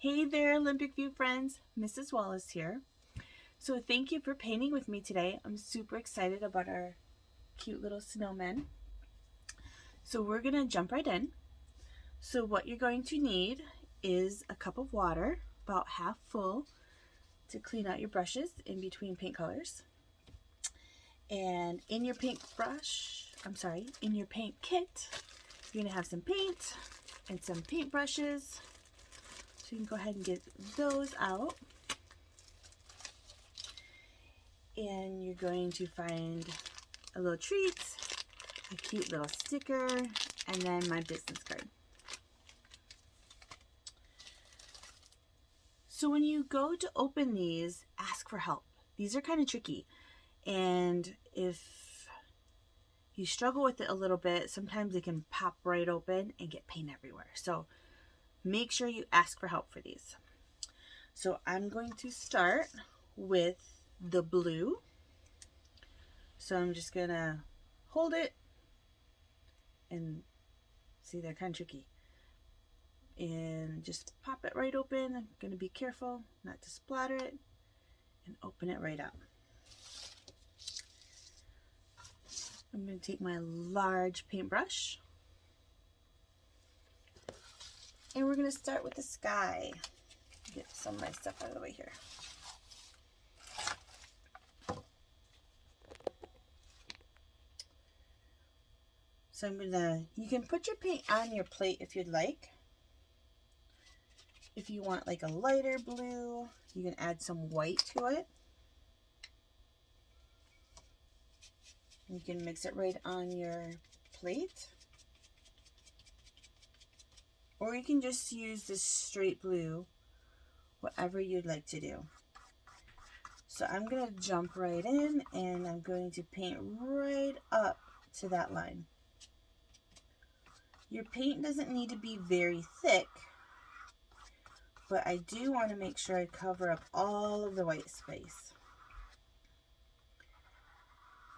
Hey there, Olympic View friends. Mrs. Wallace here. So thank you for painting with me today. I'm super excited about our cute little snowmen. So we're going to jump right in. So what you're going to need is a cup of water, about half full, to clean out your brushes in between paint colors. And in your paint kit, you're going to have some paint and some paint brushes. So you can go ahead and get those out. And you're going to find a little treat, a cute little sticker, and then my business card. So when you go to open these, ask for help. These are kind of tricky. And if you struggle with it a little bit, sometimes it can pop right open and get paint everywhere. So make sure you ask for help for these. So I'm going to start with the blue. So I'm just gonna hold it and see, they're kind of tricky. And just pop it right open. I'm gonna be careful not to splatter it and open it right up. I'm gonna take my large paintbrush and we're gonna start with the sky. Get some of my stuff out of the way here. So you can put your paint on your plate if you'd like. If you want like a lighter blue, you can add some white to it. You can mix it right on your plate. Or you can just use this straight blue, whatever you'd like to do. So I'm going to jump right in and I'm going to paint right up to that line. Your paint doesn't need to be very thick, but I do want to make sure I cover up all of the white space.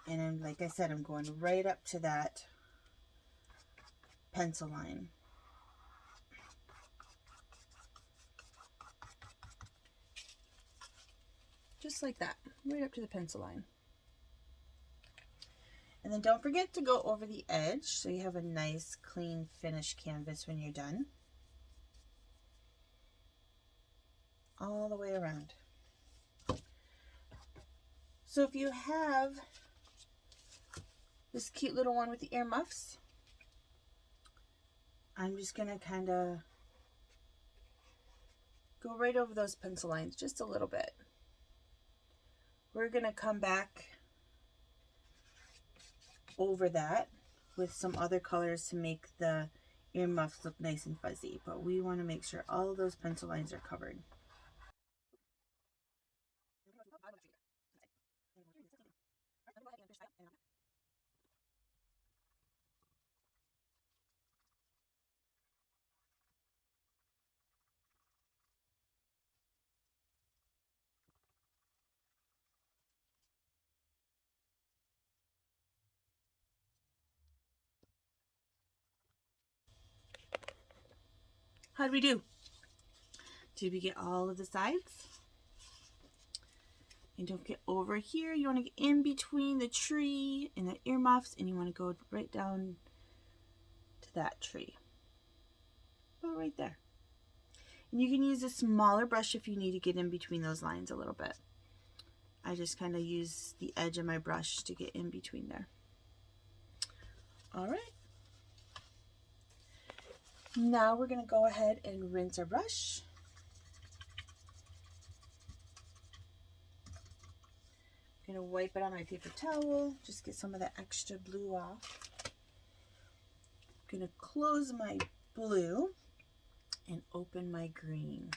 And like I said, I'm going right up to that pencil line. Just like that, right up to the pencil line. And then don't forget to go over the edge so you have a nice clean finished canvas when you're done. All the way around. So if you have this cute little one with the earmuffs, I'm just going to kind of go right over those pencil lines just a little bit. We're going to come back over that with some other colors to make the earmuffs look nice and fuzzy, but we want to make sure all of those pencil lines are covered. How did we do? Did we get all of the sides? And don't get over here. You want to get in between the tree and the earmuffs, and you want to go right down to that tree. About right there. And you can use a smaller brush if you need to get in between those lines a little bit. I just kind of use the edge of my brush to get in between there. All right. Now we're going to go ahead and rinse our brush. I'm going to wipe it on my paper towel, just get some of the extra blue off. I'm going to close my blue and open my green.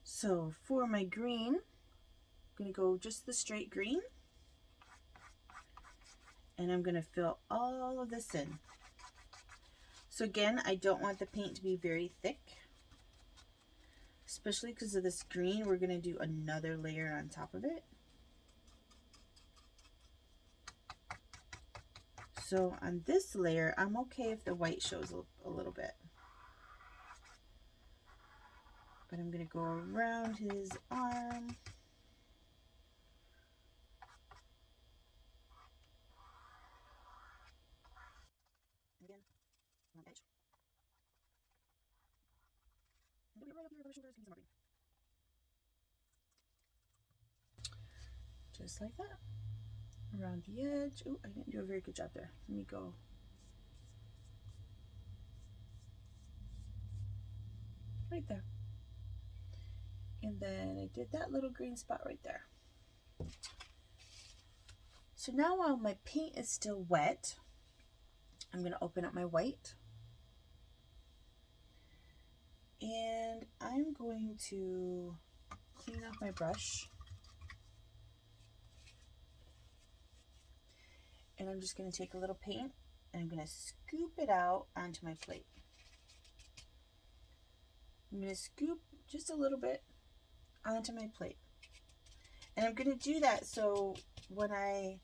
So for my green, I'm going to go just the straight green. And I'm going to fill all of this in. So again, I don't want the paint to be very thick, especially because of this green. We're going to do another layer on top of it. So on this layer, I'm okay if the white shows a little bit. But I'm going to go around his arm. Again, on the edge. And right up here by the shoulders, give me some more green. Just like that. Around the edge. Oh, I didn't do a very good job there. Let me go. Right there. And then I did that little green spot right there. So now while my paint is still wet, I'm going to open up my white. And I'm going to clean off my brush. And I'm just going to take a little paint and I'm going to scoop it out onto my plate. I'm going to scoop just a little bit onto my plate. And I'm going to do that so when I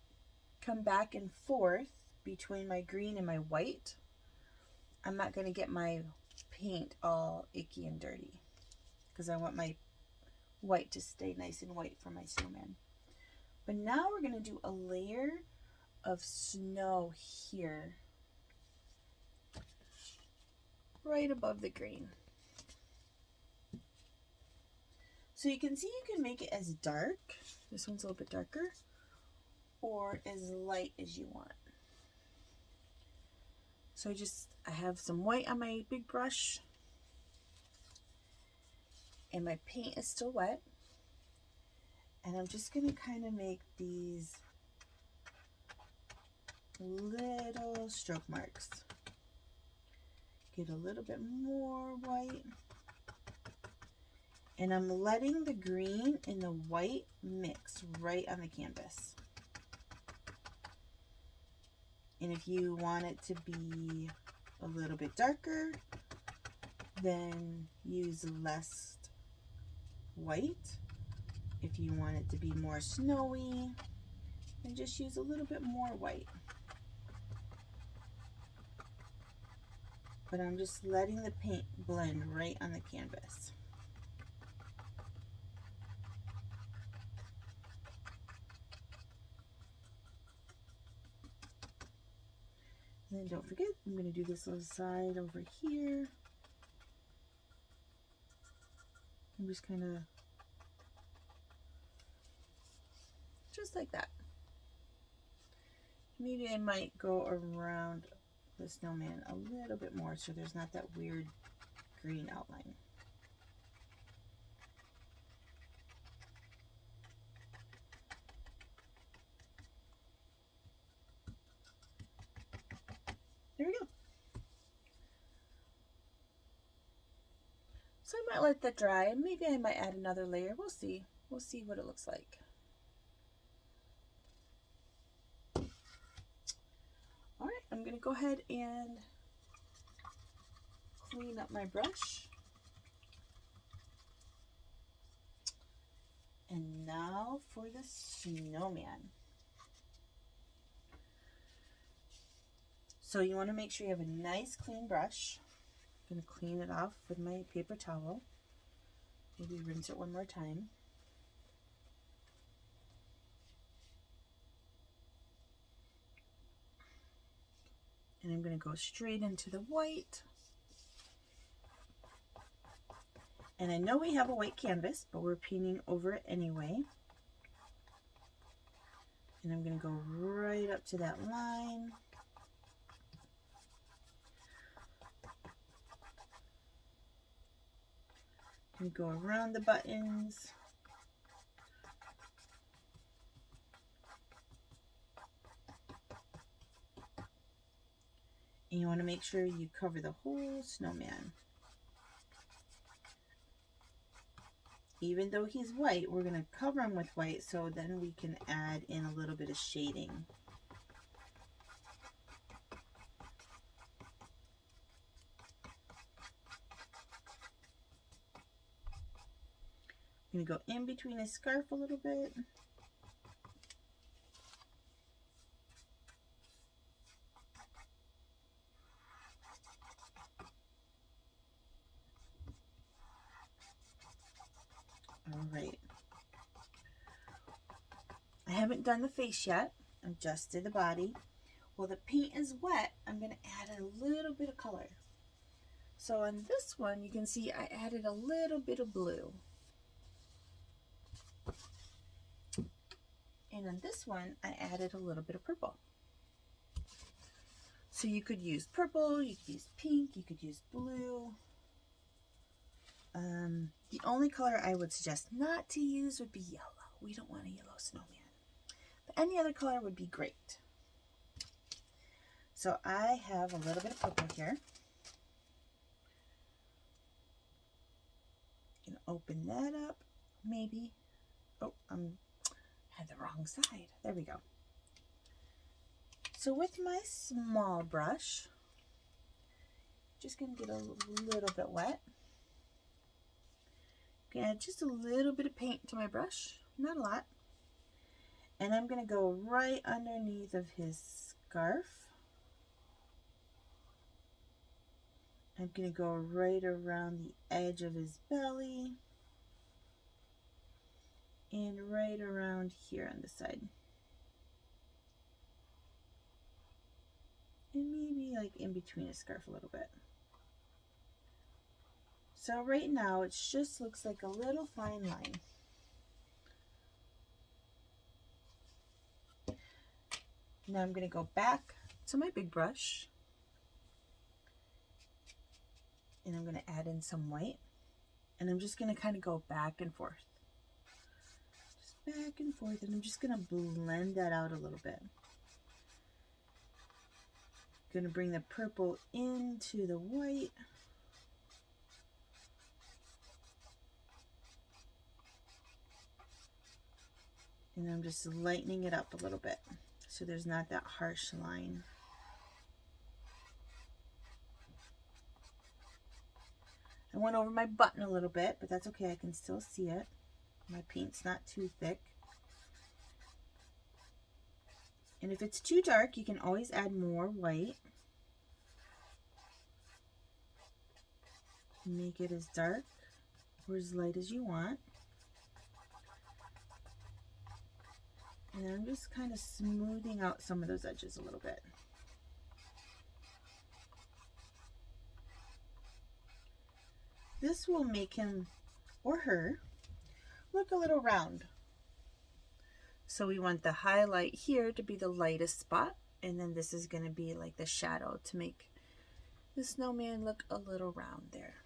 come back and forth between my green and my white, I'm not going to get my paint all icky and dirty because I want my white to stay nice and white for my snowman. But now we're going to do a layer of snow here, right above the green. So you can see you can make it as dark, this one's a little bit darker, or as light as you want. So I have some white on my big brush, and my paint is still wet. And I'm just going to kind of make these little stroke marks. Get a little bit more white. And I'm letting the green and the white mix right on the canvas. And if you want it to be a little bit darker, then use less white. If you want it to be more snowy, then just use a little bit more white. But I'm just letting the paint blend right on the canvas. And then don't forget, I'm going to do this little side over here. I'm just kind of, just like that. Maybe I might go around the snowman a little bit more so there's not that weird green outline. There we go. So I might let that dry and maybe I might add another layer. We'll see. We'll see what it looks like. All right, I'm going to go ahead and clean up my brush. And now for the snowman. So you want to make sure you have a nice clean brush. I'm going to clean it off with my paper towel. Maybe rinse it one more time. And I'm going to go straight into the white. And I know we have a white canvas, but we're painting over it anyway. And I'm going to go right up to that line. And go around the buttons. And you want to make sure you cover the whole snowman. Even though he's white, we're going to cover him with white so then we can add in a little bit of shading. I'm going to go in between his scarf a little bit. All right. I haven't done the face yet. I just did the body. While the paint is wet, I'm going to add a little bit of color. So on this one, you can see I added a little bit of blue. And on this one, I added a little bit of purple. So you could use purple, you could use pink, you could use blue. The only color I would suggest not to use would be yellow. We don't want a yellow snowman. But any other color would be great. So I have a little bit of purple here. Gonna open that up, maybe. Oh, I had the wrong side. There we go. So with my small brush, just gonna get a little bit wet. Gonna add just a little bit of paint to my brush, not a lot. And I'm gonna go right underneath of his scarf. I'm going to go right around the edge of his belly and right around here on the side. And maybe like in between his scarf a little bit. So right now it just looks like a little fine line. Now I'm going to go back to my big brush. And I'm going to add in some white. And I'm just going to kind of go back and forth. Just back and forth. And I'm just going to blend that out a little bit. Going to bring the purple into the white. And I'm just lightening it up a little bit so there's not that harsh line. I went over my button a little bit, but that's okay. I can still see it. My paint's not too thick. And if it's too dark, you can always add more white. Make it as dark or as light as you want. And I'm just kind of smoothing out some of those edges a little bit. This will make him or her look a little round. So we want the highlight here to be the lightest spot, and then this is going to be like the shadow to make the snowman look a little round there.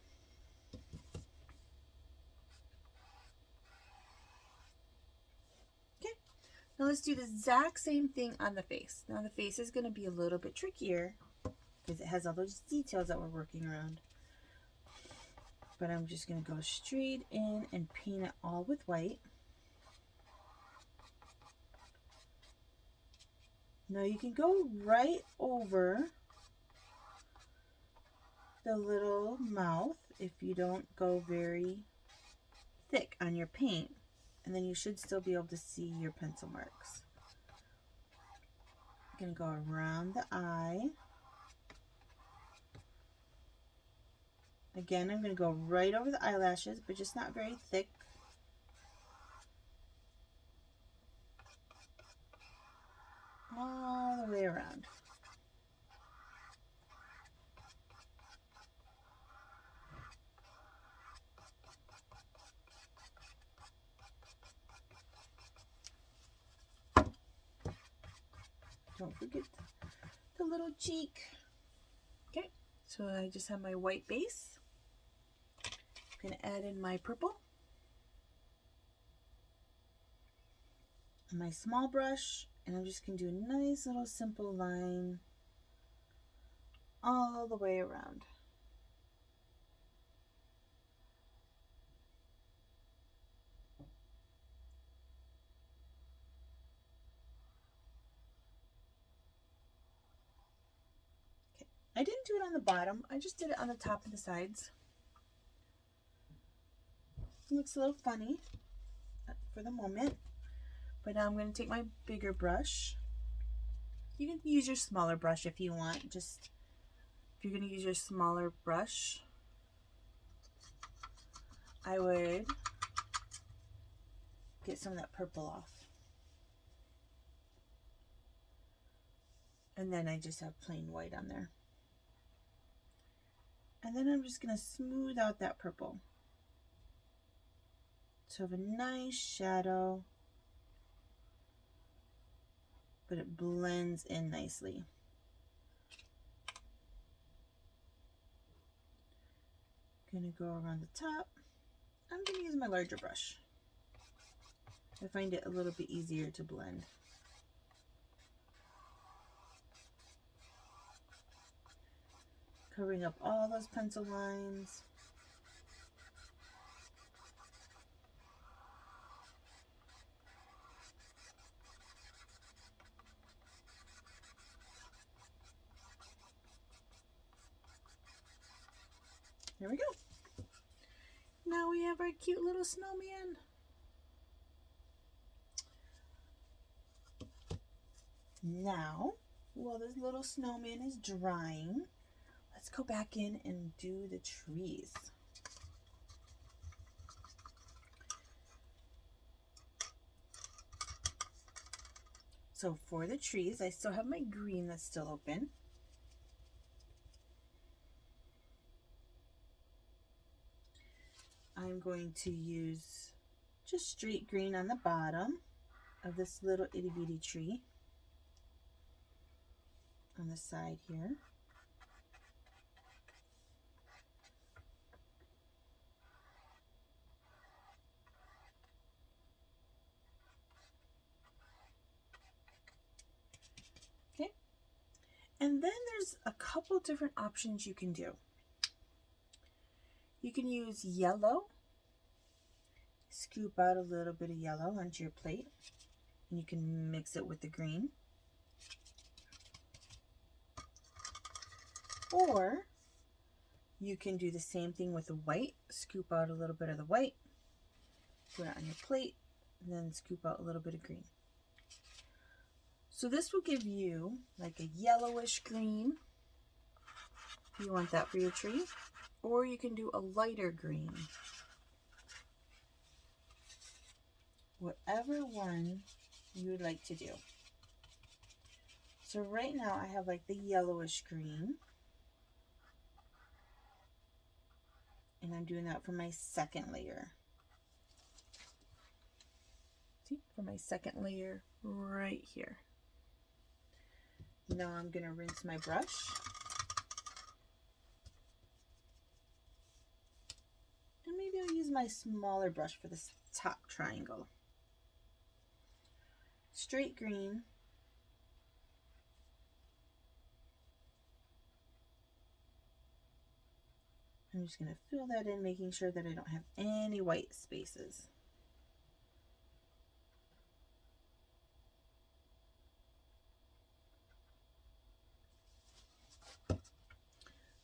Okay, now let's do the exact same thing on the face. Now the face is going to be a little bit trickier because it has all those details that we're working around. But I'm just going to go straight in and paint it all with white. Now you can go right over the little mouth if you don't go very thick on your paint, and then you should still be able to see your pencil marks. I'm going to go around the eye. Again, I'm going to go right over the eyelashes, but just not very thick. All the way around. Don't forget the little cheek. Okay, so I just have my white base. I'm going to add in my purple. And my small brush, and I'm just going to do a nice little simple line all the way around. Okay, I didn't do it on the bottom, I just did it on the top and the sides. It looks a little funny for the moment, but now I'm going to take my bigger brush. You can use your smaller brush if you want. Just if you're going to use your smaller brush, I would get some of that purple off. And then I just have plain white on there. And then I'm just going to smooth out that purple. So I have a nice shadow, but it blends in nicely. Gonna go around the top. I'm gonna use my larger brush. I find it a little bit easier to blend. Covering up all those pencil lines. There we go. Now we have our cute little snowman. Now, while this little snowman is drying, let's go back in and do the trees. So for the trees, I still have my green that's still open. I'm going to use just straight green on the bottom of this little itty bitty tree on the side here. Okay, and then there's a couple different options you can do. You can use yellow, scoop out a little bit of yellow onto your plate, and you can mix it with the green. Or you can do the same thing with the white, scoop out a little bit of the white, put it on your plate, and then scoop out a little bit of green. So this will give you like a yellowish green, if you want that for your tree, or you can do a lighter green. Whatever one you would like to do. So right now I have like the yellowish green, and I'm doing that for my second layer. See, for my second layer right here. Now I'm going to rinse my brush. And maybe I'll use my smaller brush for this top triangle. Straight green. I'm just going to fill that in, making sure that I don't have any white spaces.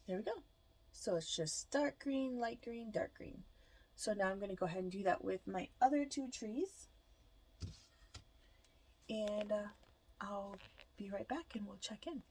There we go. So it's just dark green, light green, dark green. So now I'm going to go ahead and do that with my other two trees. And I'll be right back and we'll check in.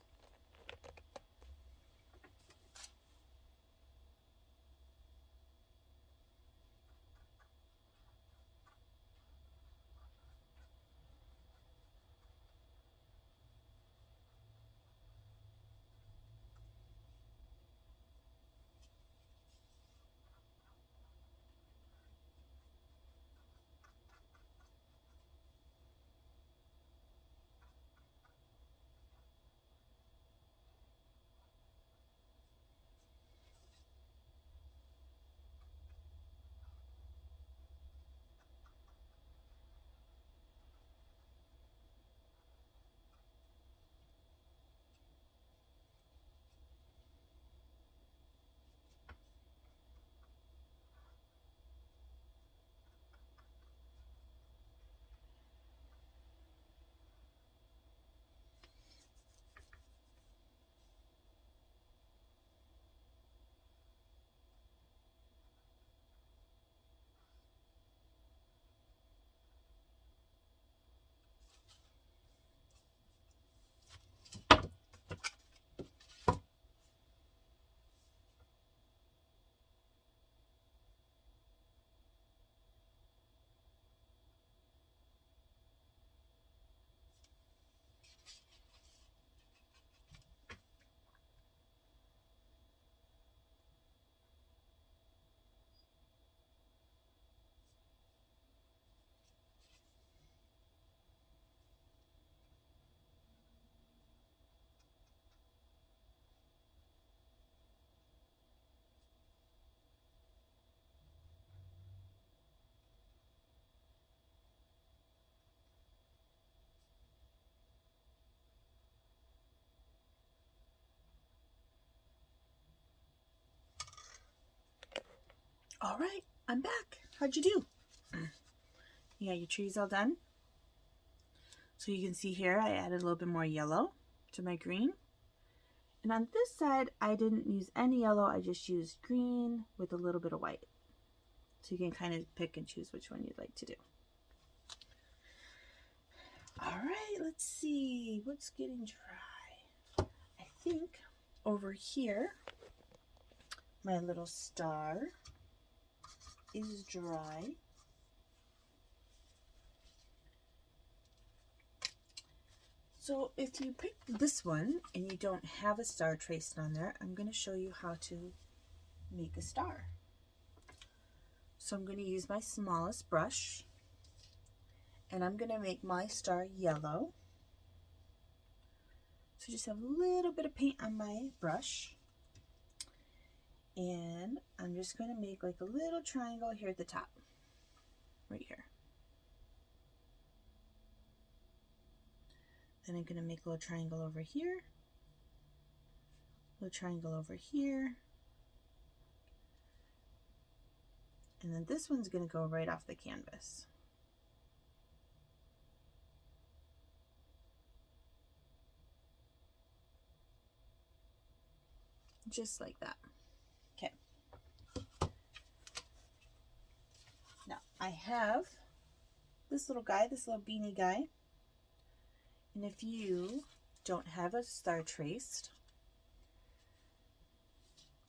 All right, I'm back. How'd you do? You got your trees all done? So you can see here I added a little bit more yellow to my green. And on this side, I didn't use any yellow. I just used green with a little bit of white. So you can kind of pick and choose which one you'd like to do. All right, let's see. What's getting dry? I think over here, my little star is dry. So if you pick this one and you don't have a star traced on there, I'm going to show you how to make a star. So I'm going to use my smallest brush and I'm going to make my star yellow. So just have a little bit of paint on my brush. And I'm just going to make like a little triangle here at the top, right here. Then I'm going to make a little triangle over here, little triangle over here, and then this one's going to go right off the canvas. Just like that. Okay. Now I have this little guy, this little beanie guy, and if you don't have a star traced,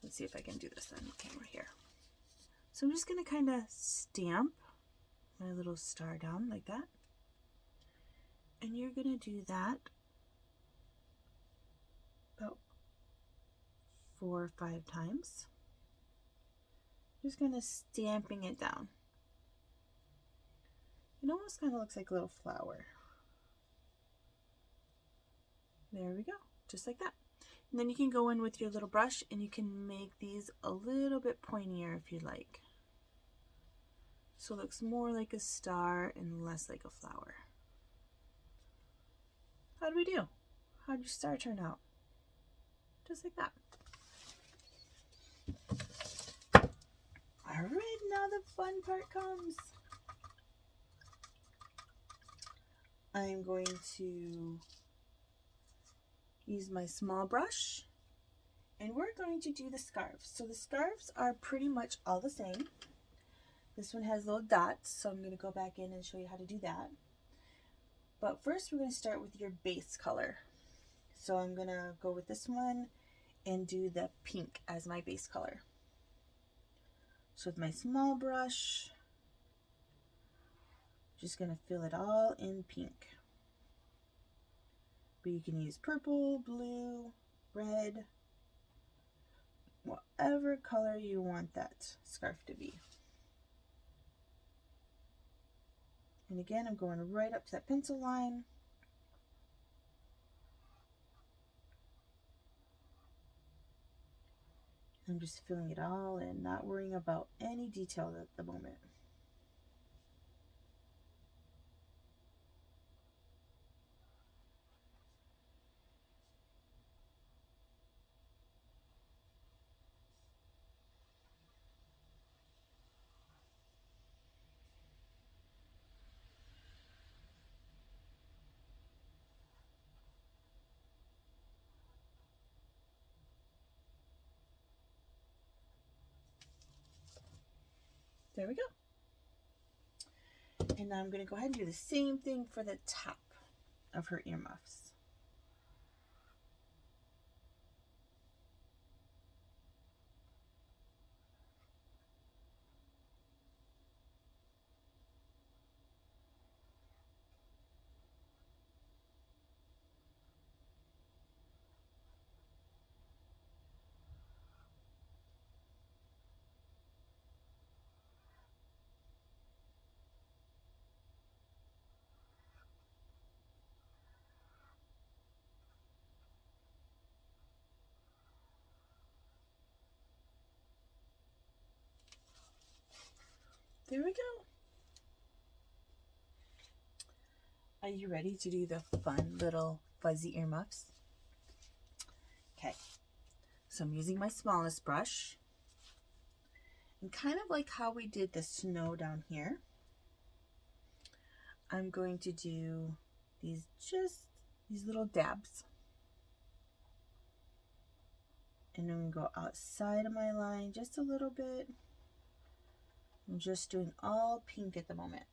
let's see if I can do this on the camera here. So I'm just going to kind of stamp my little star down like that. And you're going to do that about 4 or 5 times. Just kind of stamping it down. It almost kind of looks like a little flower. There we go, just like that. And then you can go in with your little brush and you can make these a little bit pointier if you like. So it looks more like a star and less like a flower. How do we do? How'd your star turn out? Just like that. All right, now the fun part comes. I'm going to use my small brush and we're going to do the scarves. So the scarves are pretty much all the same. This one has little dots, so I'm going to go back in and show you how to do that. But first we're going to start with your base color. So I'm going to go with this one and do the pink as my base color. So with my small brush, just going to fill it all in pink. But you can use purple, blue, red, whatever color you want that scarf to be. And again, I'm going right up to that pencil line. I'm just filling it all in, not worrying about any detail at the moment. There we go. And now I'm going to go ahead and do the same thing for the top of her earmuffs. There we go. Are you ready to do the fun little fuzzy earmuffs? Okay, so I'm using my smallest brush. And kind of like how we did the snow down here, I'm going to do these little dabs. And I'm going to go outside of my line just a little bit. I'm just doing all pink at the moment.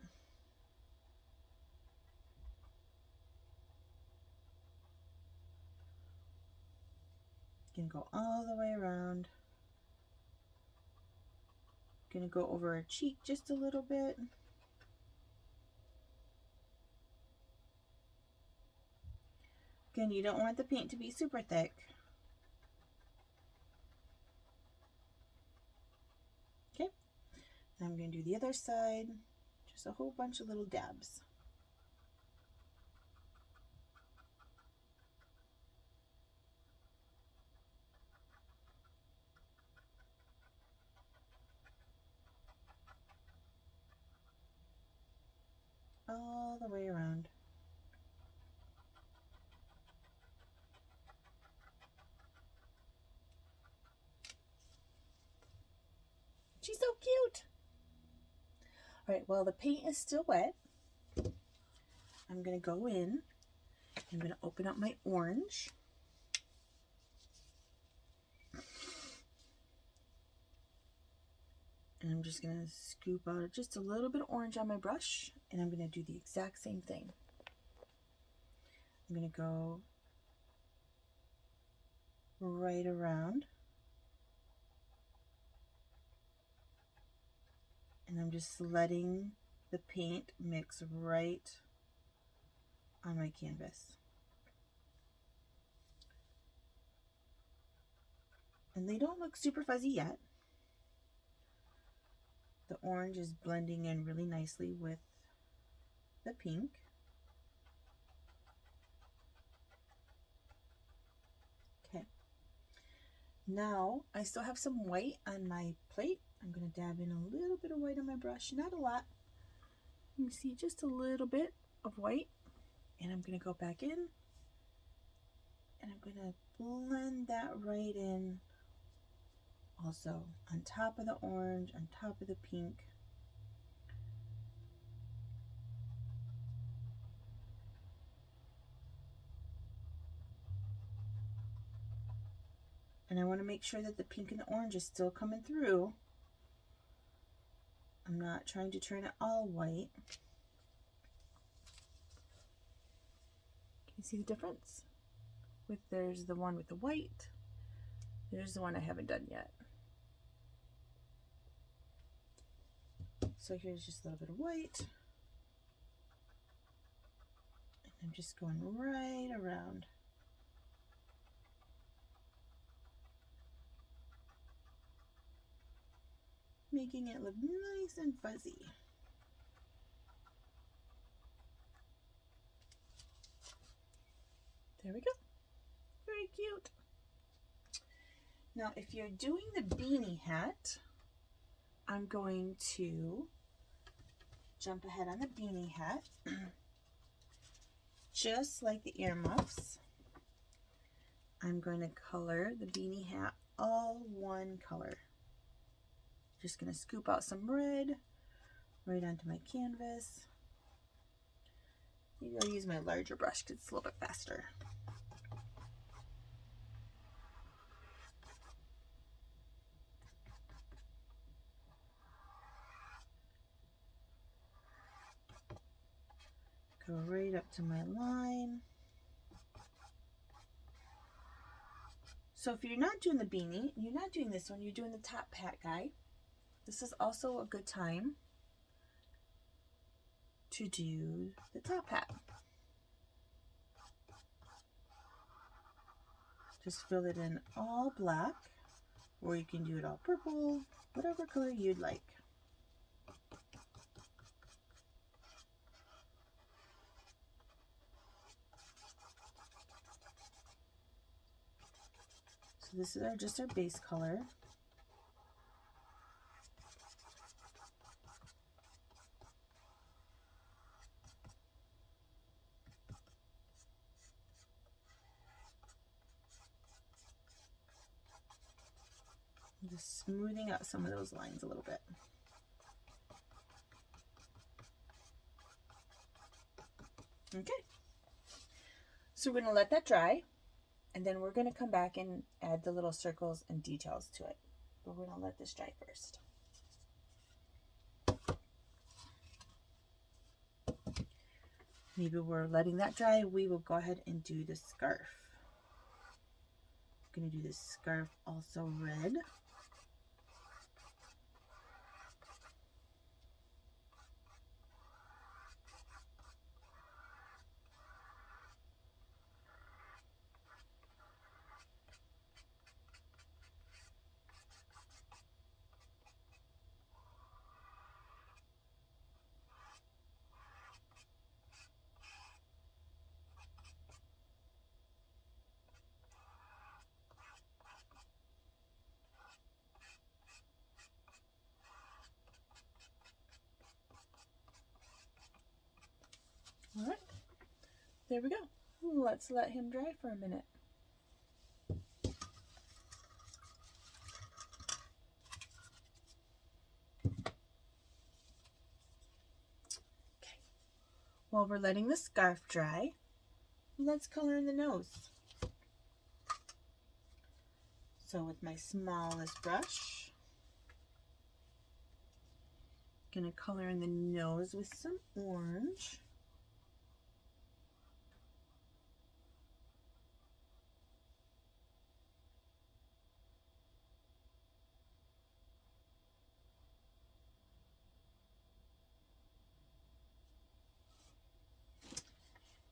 Gonna go all the way around. Gonna go over her cheek just a little bit. Again, you don't want the paint to be super thick. Okay, I'm gonna do the other side. Just a whole bunch of little dabs. All the way around. She's so cute. All right, while the paint is still wet, I'm gonna go in. I'm gonna open up my orange. And I'm just gonna scoop out just a little bit of orange on my brush, and I'm gonna do the exact same thing. I'm gonna go right around, and I'm just letting the paint mix right on my canvas. And they don't look super fuzzy yet. The orange is blending in really nicely with the pink. Okay. Now I still have some white on my plate. I'm going to dab in a little bit of white on my brush, not a lot. You can see just a little bit of white, and I'm going to go back in and I'm going to blend that right in also on top of the orange, on top of the pink. And I want to make sure that the pink and the orange is still coming through. I'm not trying to turn it all white. Can you see the difference? There's the one with the white. There's the one I haven't done yet. So here's just a little bit of white. And I'm just going right around. Making it look nice and fuzzy. There we go. Very cute. Now, if you're doing the beanie hat, I'm going to jump ahead on the beanie hat. Just like the earmuffs, I'm going to color the beanie hat all one color. Just going to scoop out some red right onto my canvas. Maybe I'll use my larger brush because it's a little bit faster. Go right up to my line. So if you're not doing the beanie, you're not doing this one, you're doing the top hat guy, this is also a good time to do the top hat. Just fill it in all black, or you can do it all purple, whatever color you'd like. So this is just our base color. Just smoothing out some of those lines a little bit. Okay. So we're going to let that dry, and then we're going to come back and add the little circles and details to it. But we're going to let this dry first. Maybe we're letting that dry. We will go ahead and do the scarf. I'm going to do this scarf also red. All right, there we go. Let's let him dry for a minute. Okay, while we're letting the scarf dry, let's color in the nose. So with my smallest brush, I'm gonna color in the nose with some orange.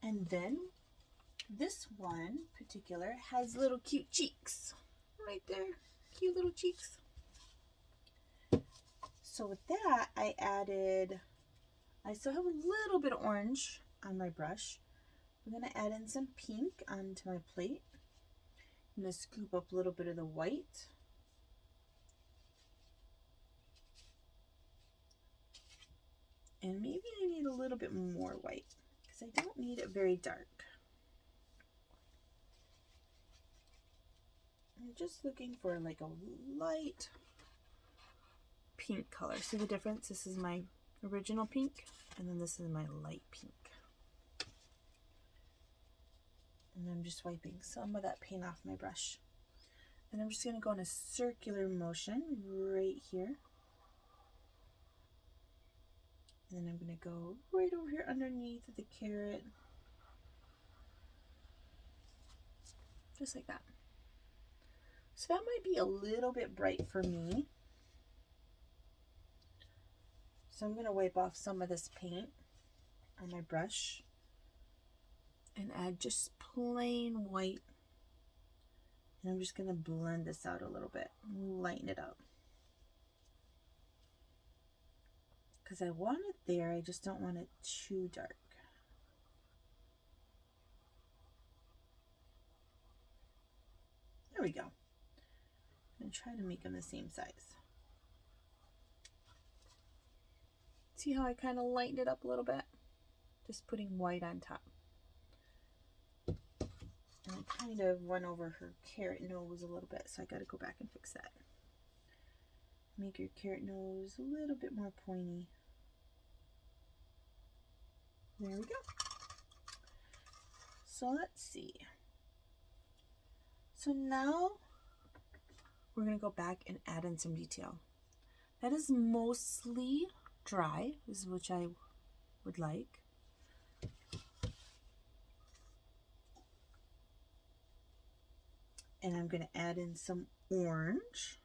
And then this one particular has little cute cheeks right there, cute little cheeks. So with that, I still have a little bit of orange on my brush. I'm gonna add in some pink onto my plate. I'm gonna scoop up a little bit of the white. And maybe I need a little bit more white because I don't need it very dark. I'm just looking for like a light pink color. See the difference? This is my original pink, and then this is my light pink. And I'm just wiping some of that paint off my brush. And I'm just going to go in a circular motion right here. And then I'm going to go right over here underneath the carrot. Just like that. So that might be a little bit bright for me. So I'm going to wipe off some of this paint on my brush and add just plain white. And I'm just going to blend this out a little bit, lighten it up. Because I want it there, I just don't want it too dark. There we go. I'm going to try to make them the same size. See how I kind of lightened it up a little bit? Just putting white on top. And I kind of went over her carrot nose a little bit, so I got to go back and fix that. Make your carrot nose a little bit more pointy. There we go. So let's see. So now we're going to go back and add in some detail. That is mostly dry, which I would like. And I'm going to add in some orange.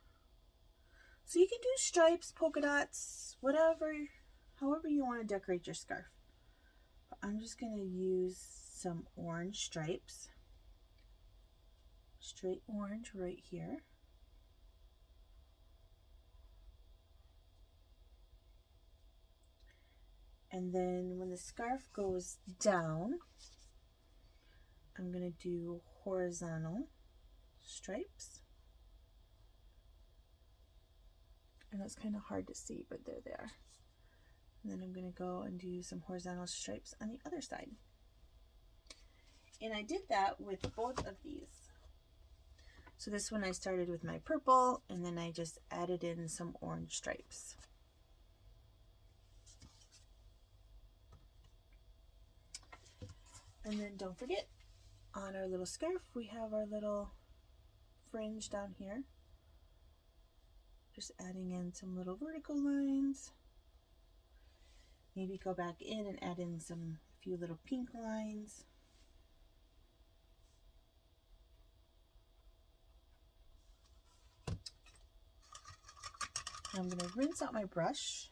So you can do stripes, polka dots, whatever, however you want to decorate your scarf. But I'm just going to use some orange stripes. Straight orange right here. And then when the scarf goes down, I'm going to do horizontal stripes. I know it's kind of hard to see, but they're there. And then I'm going to go and do some horizontal stripes on the other side. And I did that with both of these. So this one I started with my purple, and then I just added in some orange stripes. And then don't forget, on our little scarf, we have our little fringe down here. Just adding in some little vertical lines. Maybe go back in and add in a few little pink lines. I'm going to rinse out my brush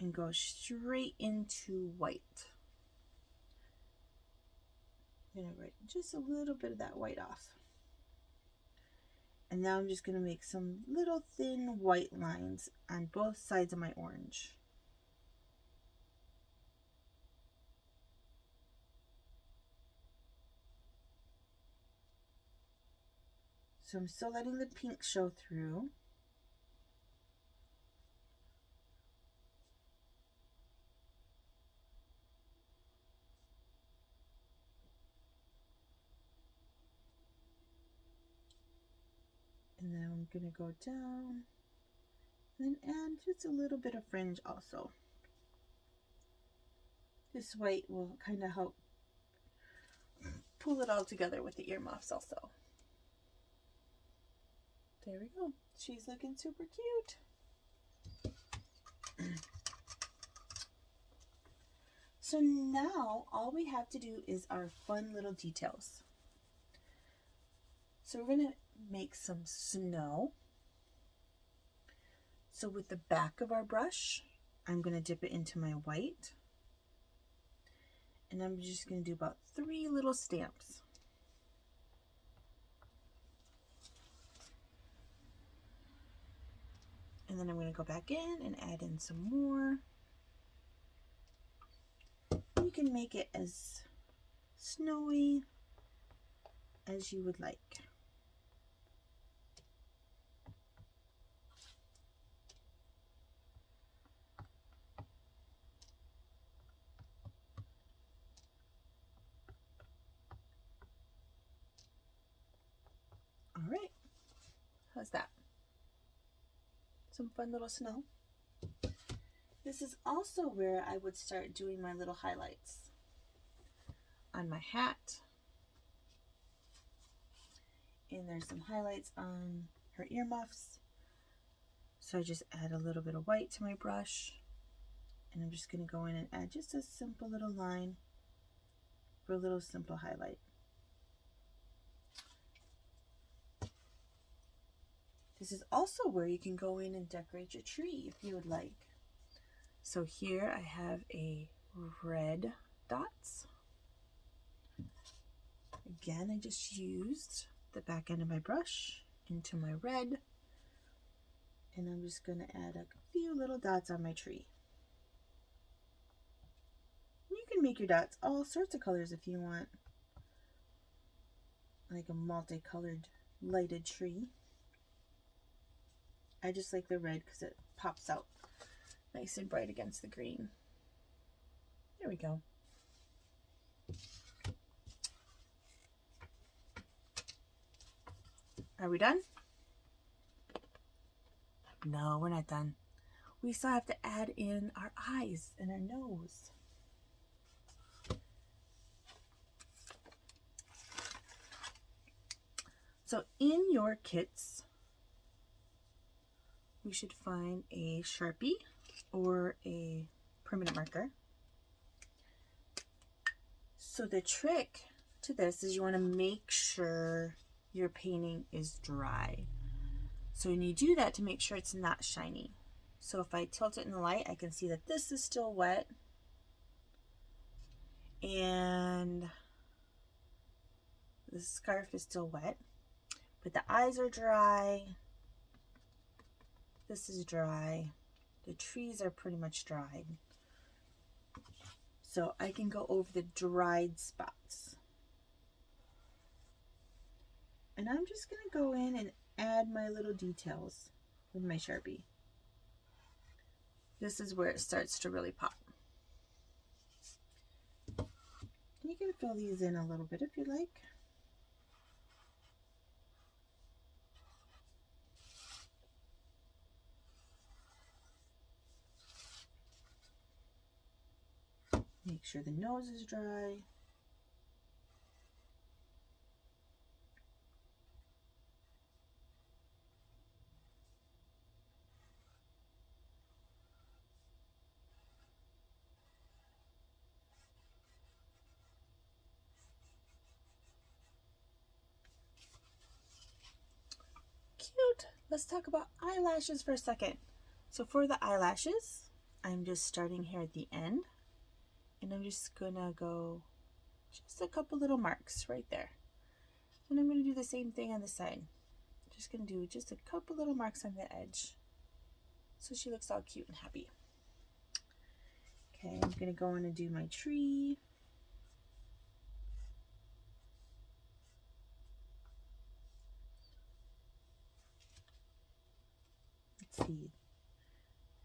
and go straight into white. I'm going to write just a little bit of that white off. And now I'm just going to make some little thin white lines on both sides of my orange. So I'm still letting the pink show through. And then I'm going to go down and add just a little bit of fringe also. This white will kind of help pull it all together with the earmuffs also. There we go. She's looking super cute. So now all we have to do is our fun little details. So we're going to make some snow. So with the back of our brush, I'm going to dip it into my white. And I'm just going to do about 3 little stamps. And then I'm going to go back in and add in some more. You can make it as snowy as you would like. All right, how's that? Some fun little snow. This is also where I would start doing my little highlights on my hat. And there's some highlights on her earmuffs. So I just add a little bit of white to my brush. And I'm just going to go in and add just a simple little line for a little simple highlight. This is also where you can go in and decorate your tree if you would like. So here I have a red dots. Again, I just used the back end of my brush into my red. And I'm just going to add a few little dots on my tree. You can make your dots all sorts of colors if you want. Like a multicolored lighted tree. I just like the red because it pops out nice and bright against the green. There we go. Are we done? No, we're not done. We still have to add in our eyes and our nose. So in your kits, we should find a Sharpie or a permanent marker. So the trick to this is you want to make sure your painting is dry. So when you do that, to make sure it's not shiny. So if I tilt it in the light, I can see that this is still wet. And the scarf is still wet. But the eyes are dry. This is dry. The trees are pretty much dried. So I can go over the dried spots. And I'm just going to go in and add my little details with my Sharpie. This is where it starts to really pop. And you can fill these in a little bit if you like. sure the nose is dry. Cute. Let's talk about eyelashes for a second. So for the eyelashes, I'm just starting here at the end, and I'm just gonna go just a couple little marks right there. And I'm gonna do the same thing on the side. Just gonna do just a couple little marks on the edge, so she looks all cute and happy. Okay, I'm gonna go in and do my tree. Let's see.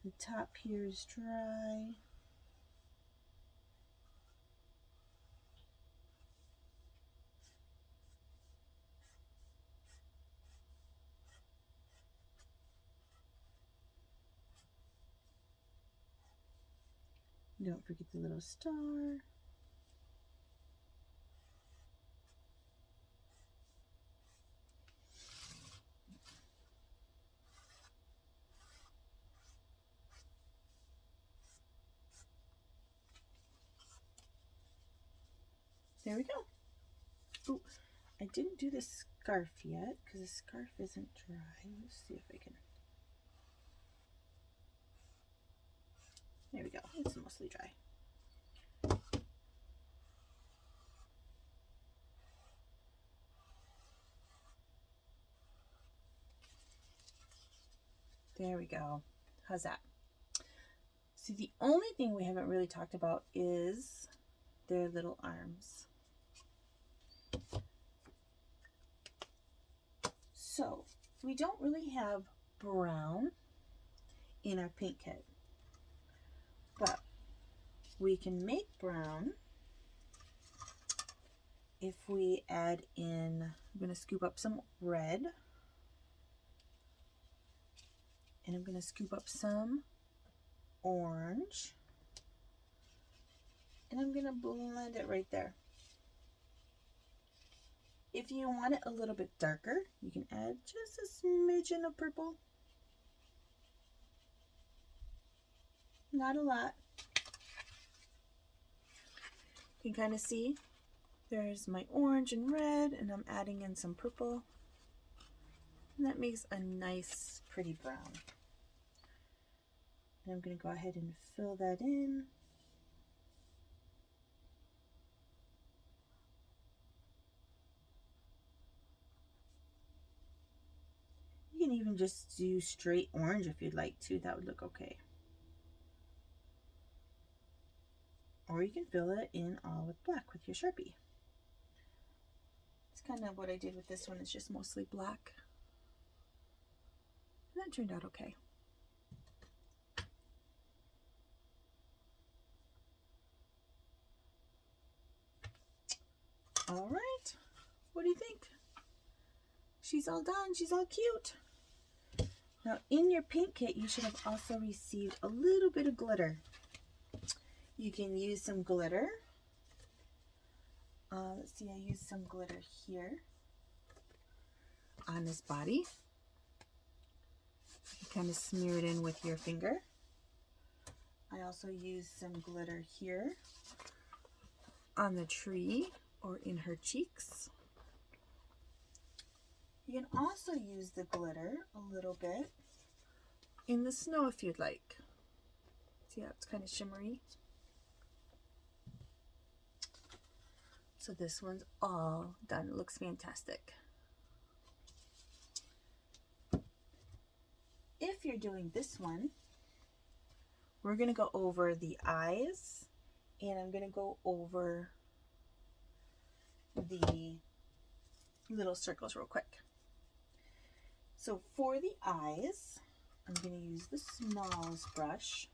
The top here is dry. Don't forget the little star. There we go. Oh, I didn't do the scarf yet because the scarf isn't dry. Let's see if I can. There we go. It's mostly dry. There we go. How's that? See, the only thing we haven't really talked about is their little arms. So we don't really have brown in our paint kit, but we can make brown if we add in, I'm going to scoop up some red, and I'm going to scoop up some orange, and I'm going to blend it right there. If you want it a little bit darker, you can add just a smidgen of purple. Not a lot. You can kind of see there's my orange and red, and I'm adding in some purple. And that makes a nice, pretty brown. And I'm going to go ahead and fill that in. You can even just do straight orange if you'd like to. That would look okay. Or you can fill it in all with black with your Sharpie. It's kind of what I did with this one. It's just mostly black. And that turned out okay. All right. What do you think? She's all done. She's all cute. Now, in your paint kit, you should have also received a little bit of glitter. You can use some glitter. Let's see, I used some glitter here on this body. You kind of smear it in with your finger. I also used some glitter here on the tree or in her cheeks. You can also use the glitter a little bit in the snow if you'd like. See how it's kind of shimmery? So this one's all done. It looks fantastic. If you're doing this one, we're going to go over the eyes, and I'm going to go over the little circles real quick. So for the eyes, I'm going to use the smallest brush.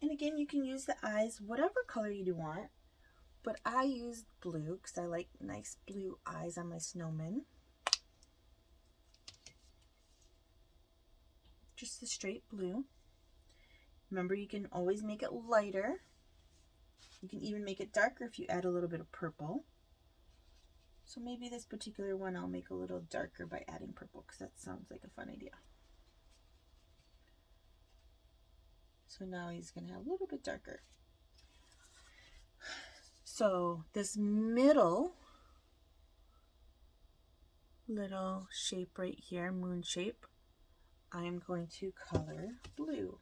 And again, you can use the eyes whatever color you want, but I use blue because I like nice blue eyes on my snowmen. Just the straight blue. Remember, you can always make it lighter. You can even make it darker if you add a little bit of purple. So maybe this particular one I'll make a little darker by adding purple, because that sounds like a fun idea. So now he's going to have a little bit darker. So this middle little shape right here, moon shape, I'm going to color blue.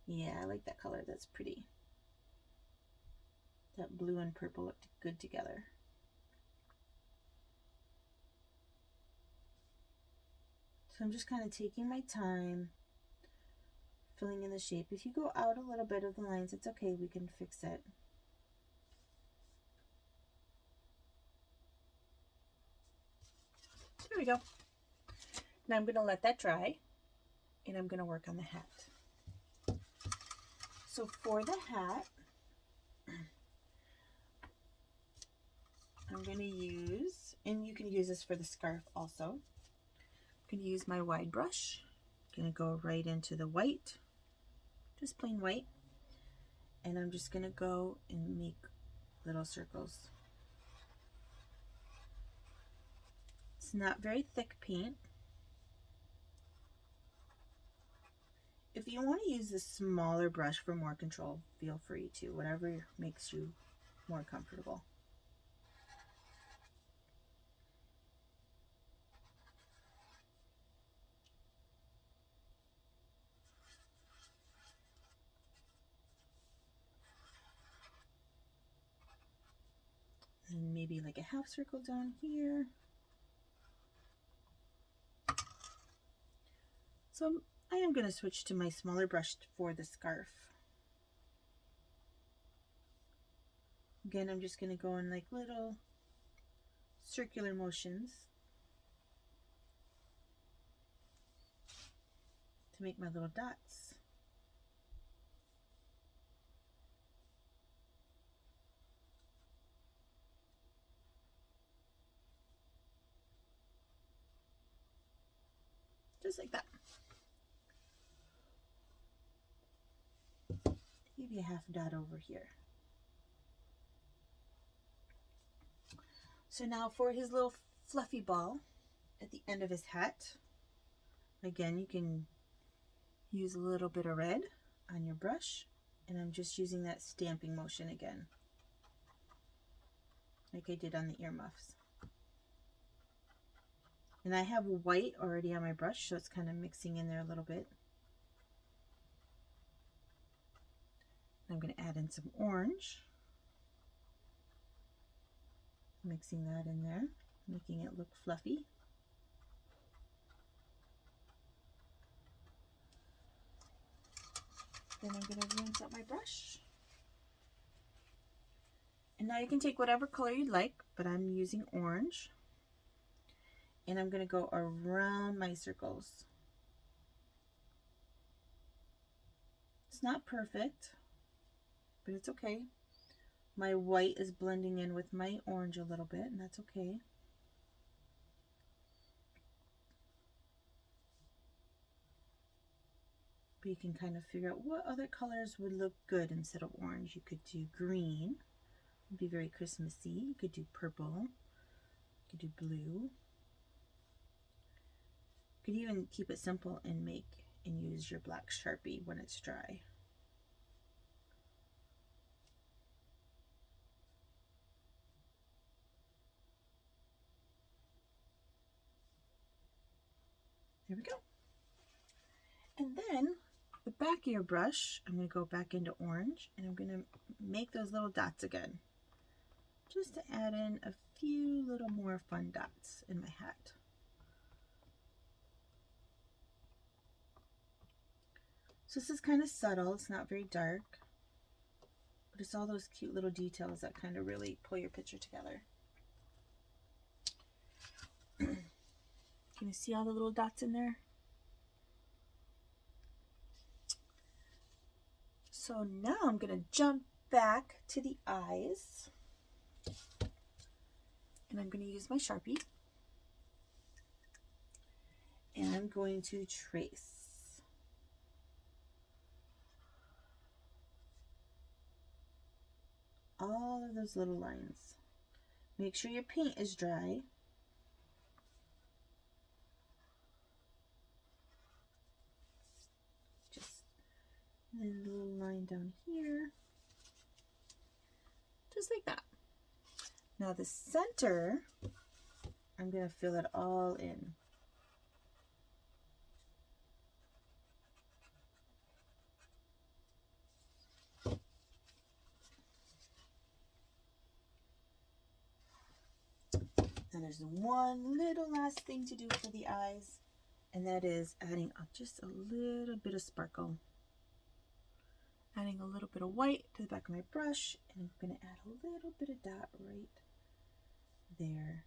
Yeah, I like that color. That's pretty. That blue and purple look good together. So I'm just kind of taking my time, filling in the shape. If you go out a little bit of the lines, it's okay. We can fix it. There we go. Now I'm going to let that dry, and I'm going to work on the hat. So for the hat, I'm going to use, and you can use this for the scarf also, I'm going to use my wide brush. I'm going to go right into the white, just plain white, and I'm just going to go and make little circles. It's not very thick paint. If you want to use the smaller brush for more control, feel free to, whatever makes you more comfortable. And maybe like a half circle down here. So I am going to switch to my smaller brush for the scarf. Again, I'm just going to go in like little circular motions to make my little dots. Just like that. Maybe a half dot over here. So now for his little fluffy ball at the end of his hat, again, you can use a little bit of red on your brush, and I'm just using that stamping motion again, like I did on the earmuffs. And I have white already on my brush, so it's kind of mixing in there a little bit. I'm going to add in some orange, mixing that in there, making it look fluffy. Then I'm going to rinse out my brush. And now you can take whatever color you'd like, but I'm using orange. And I'm going to go around my circles. It's not perfect, but it's okay. My white is blending in with my orange a little bit, and that's okay. But you can kind of figure out what other colors would look good instead of orange. You could do green, it'd be very Christmassy. You could do purple, you could do blue. You could even keep it simple and use your black Sharpie when it's dry. There we go. And then the back of your brush, I'm going to go back into orange, and I'm going to make those little dots again, just to add in a few little more fun dots in my hat. So this is kind of subtle, it's not very dark, but it's all those cute little details that kind of really pull your picture together. Can you see all the little dots in there? So now I'm going to jump back to the eyes. And I'm going to use my Sharpie. And I'm going to trace. All of those little lines. Make sure your paint is dry. Just then a little line down here. Just like that. Now the center, I'm going to fill it all in. And there's one little last thing to do for the eyes, and that is adding just a little bit of sparkle. Adding a little bit of white to the back of my brush, and I'm going to add a little bit of dot right there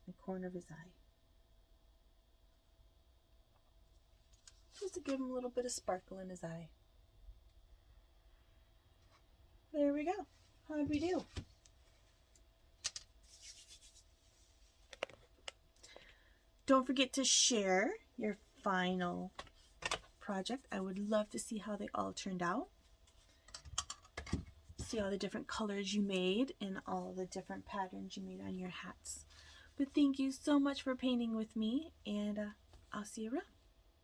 in the corner of his eye. Just to give him a little bit of sparkle in his eye. There we go. How'd we do? Don't forget to share your final project. I would love to see how they all turned out. See all the different colors you made and all the different patterns you made on your hats. But thank you so much for painting with me, and I'll see you around.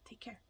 Take care.